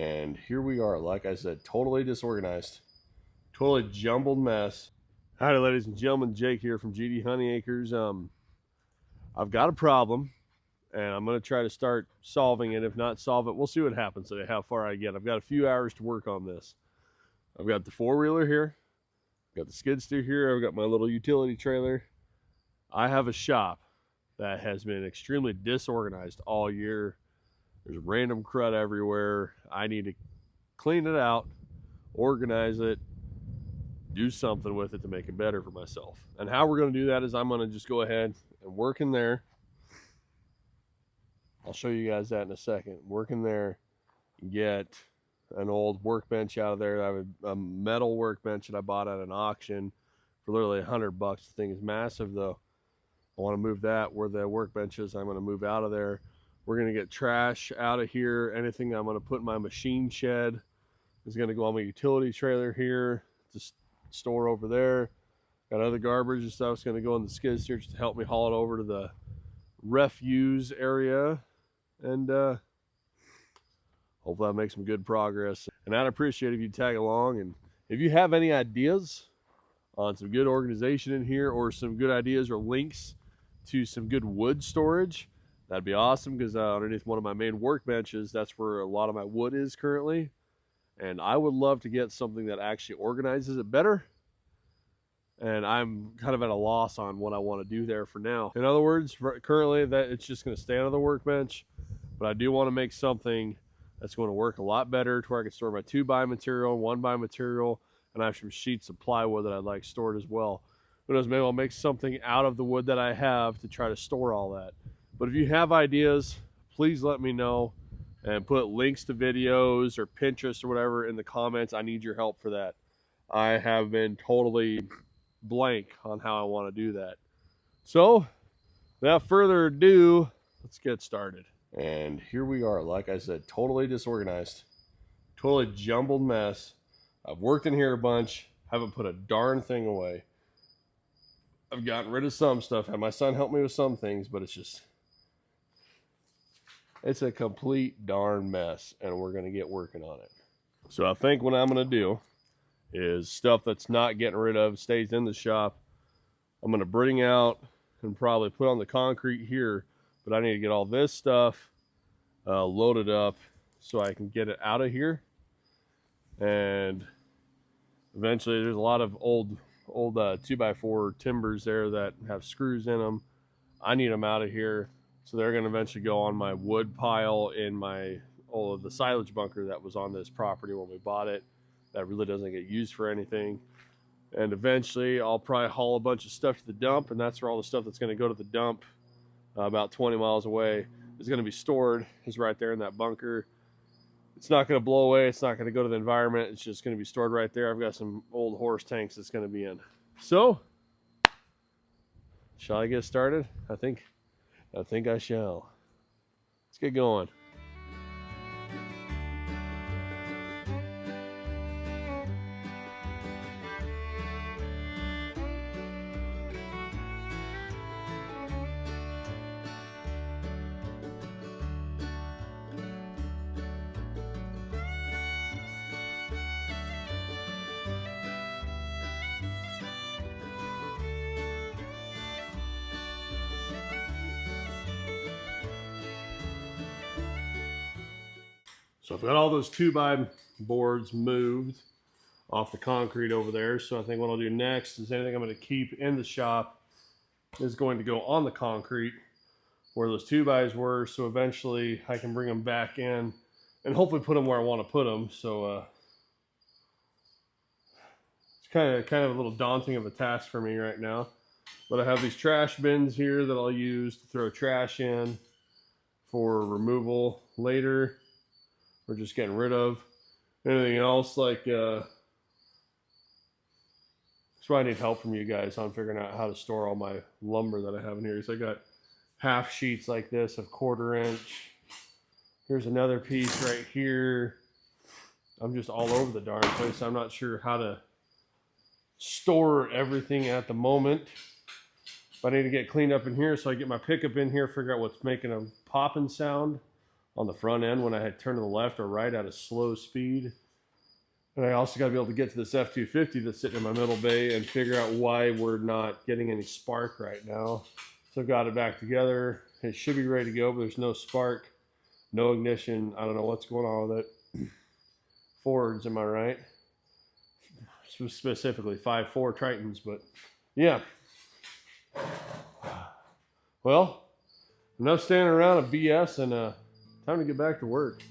And here we are, like I said, totally disorganized, totally jumbled mess. Howdy, ladies and gentlemen, Jake here from GD Honey Acres. I've got a problem, and I'm going to try to start solving it. If not solve it, we'll see what happens today, how far I get. I've got a few hours to work on this. I've got the four-wheeler here, I've got the skid steer here, I've got my little utility trailer. I have a shop that has been extremely disorganized all year. There's random crud everywhere. I need to clean it out, organize it, do something with it to make it better for myself. And how we're going to do that is I'm going to just go ahead and work in there. I'll show you guys that in a second. Work in there, get an old workbench out of there. I have a metal workbench that I bought at an auction for literally $100. The thing is massive though. I want to move that where the workbench is. I'm going to move out of there. We're going to get trash out of here. Anything I'm going to put in my machine shed is going to go on my utility trailer here to store over there. Got other garbage and stuff. It's going to go in the skid steer just to help me haul it over to the refuse area. And hopefully I'll make some good progress. And I'd appreciate if you tag along. And if you have any ideas on some good organization in here, or some good ideas or links to some good wood storage, that'd be awesome, because underneath one of my main workbenches, that's where a lot of my wood is currently. And I would love to get something that actually organizes it better. And I'm kind of at a loss on what I want to do there for now. In other words, currently that it's just going to stay on the workbench, but I do want to make something that's going to work a lot better to where I can store my 2x material, 1x material, and I have some sheets of plywood that I'd like stored as well. Who knows, maybe I'll make something out of the wood that I have to try to store all that. But if you have ideas, please let me know, and put links to videos or Pinterest or whatever in the comments. I need your help for that. I have been totally blank on how I want to do that. So without further ado, let's get started. And here we are, like I said, totally disorganized, totally jumbled mess. I've worked in here a bunch, haven't put a darn thing away. I've gotten rid of some stuff, had my son help me with some things, but it's a complete darn mess, and we're going to get working on it. So I think what I'm going to do is stuff that's not getting rid of, stays in the shop, I'm going to bring out and probably put on the concrete here, but I need to get all this stuff loaded up so I can get it out of here. And eventually there's a lot of old 2x4 timbers there that have screws in them. I need them out of here. So they're going to eventually go on my wood pile in the silage bunker that was on this property when we bought it. That really doesn't get used for anything. And eventually I'll probably haul a bunch of stuff to the dump, and that's where all the stuff that's going to go to the dump about 20 miles away is going to be stored, is right there in that bunker. It's not going to blow away. It's not going to go to the environment. It's just going to be stored right there. I've got some old horse tanks it's going to be in. So, shall I get started? I think I shall. Let's get going. So I've got all those 2x boards moved off the concrete over there. So I think what I'll do next is anything I'm going to keep in the shop is going to go on the concrete where those 2x's were. So eventually I can bring them back in and hopefully put them where I want to put them. So it's kind of a little daunting of a task for me right now. But I have these trash bins here that I'll use to throw trash in for removal later. We're just getting rid of anything else like that's why I need help from you guys on figuring out how to store all my lumber that I have in here. So I got half sheets like this of 1/4 inch. Here's another piece right here. I'm just all over the darn place. I'm not sure how to store everything at the moment. But I need to get cleaned up in here, so I get my pickup in here, figure out what's making a popping sound on the front end when I had turned to the left or right at a slow speed. And I also got to be able to get to this F-250 that's sitting in my middle bay and figure out why we're not getting any spark right now. So I've got it back together. It should be ready to go, but there's no spark, no ignition. I don't know what's going on with it. Fords, am I right? Specifically 5.4 Tritons, but yeah. Well, enough standing around a BS and time to get back to work.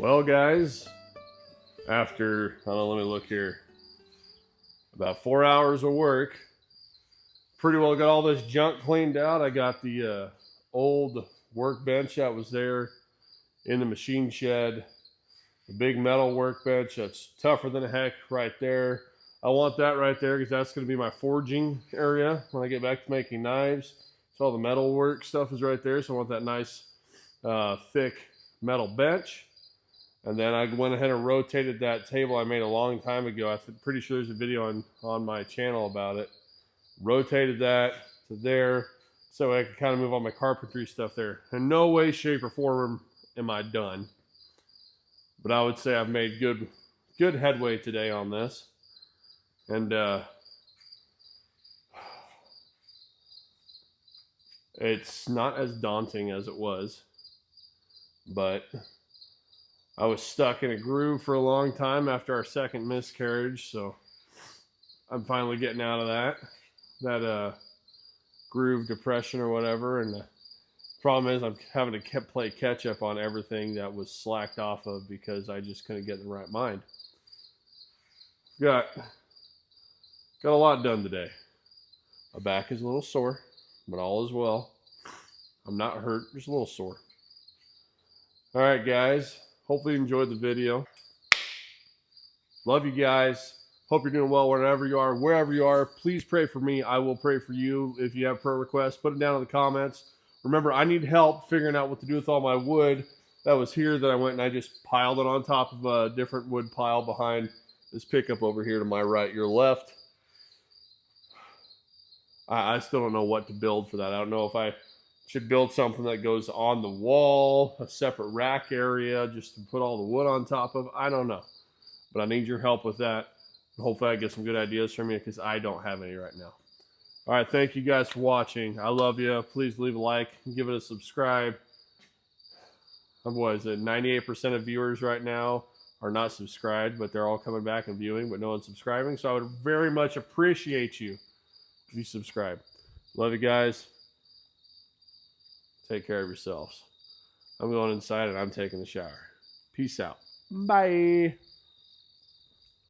Well, guys, after, let me look here, about 4 hours of work, pretty well got all this junk cleaned out. I got the old workbench that was there in the machine shed, the big metal workbench that's tougher than heck right there. I want that right there because that's going to be my forging area when I get back to making knives. So all the metal work stuff is right there. So I want that nice thick metal bench. And then I went ahead and rotated that table I made a long time ago. I'm pretty sure there's a video on my channel about it. Rotated that to there so I can kind of move all my carpentry stuff there. In no way, shape, or form am I done. But I would say I've made good headway today on this. And it's not as daunting as it was. But I was stuck in a groove for a long time after our second miscarriage, so I'm finally getting out of that groove depression or whatever. And the problem is I'm having to play catch up on everything that was slacked off of because I just couldn't get in the right mind. Got a lot done today. My back is a little sore, but all is well. I'm not hurt, just a little sore. All right, guys. Hopefully you enjoyed the video. Love you guys. Hope you're doing well wherever you are, wherever you are. Please pray for me. I will pray for you. If you have prayer requests, put them down in the comments. Remember, I need help figuring out what to do with all my wood that was here that I went and I just piled it on top of a different wood pile behind this pickup over here to my right, your left. I still don't know what to build for that. I don't know if I should build something that goes on the wall, a separate rack area just to put all the wood on top of. I don't know. But I need your help with that. Hopefully I get some good ideas from you because I don't have any right now. All right, thank you guys for watching. I love you. Please leave a like, give it a subscribe. What is it? 98% of viewers right now are not subscribed, but they're all coming back and viewing, but no one's subscribing. So I would very much appreciate you if you subscribe. Love you guys. Take care of yourselves. I'm going inside and I'm taking a shower. Peace out. Bye.